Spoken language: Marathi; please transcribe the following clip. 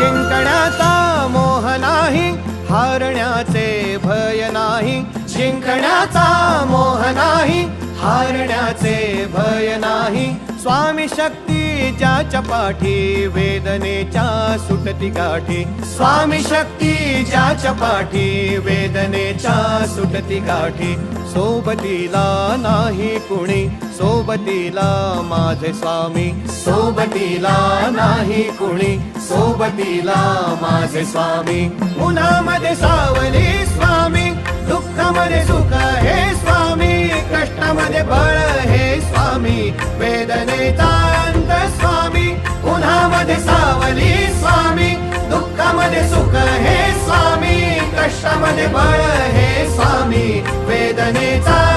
जिंकण्याचा मोह नाही, हारण्याचे भय नाही. जिंकण्याचा मोह नाही, हारण्याचे भय नाही. स्वामी शक्ती ज्याच्या पाठी, वेदनेच्या सुटती गाठी. स्वामी शक्ती ज्याच्या पाठी, वेदनेच्या सुटती गाठी. सोबतीला नाही कुणी, सोबतीला माझे स्वामी. सोबतीला नाही कुणी, सोबतीला माझे स्वामी. उन्हामध्ये सावली स्वामी, दुःखामध्ये सुख हे स्वामी. कष्टामध्ये बळ हे स्वामी, वेदनेचा अंत स्वामी. उन्हामध्ये सावली स्वामी, दुःखामध्ये सुख हे स्वामी. कष्टामध्ये बळ हे स्वामी, वेदनेचा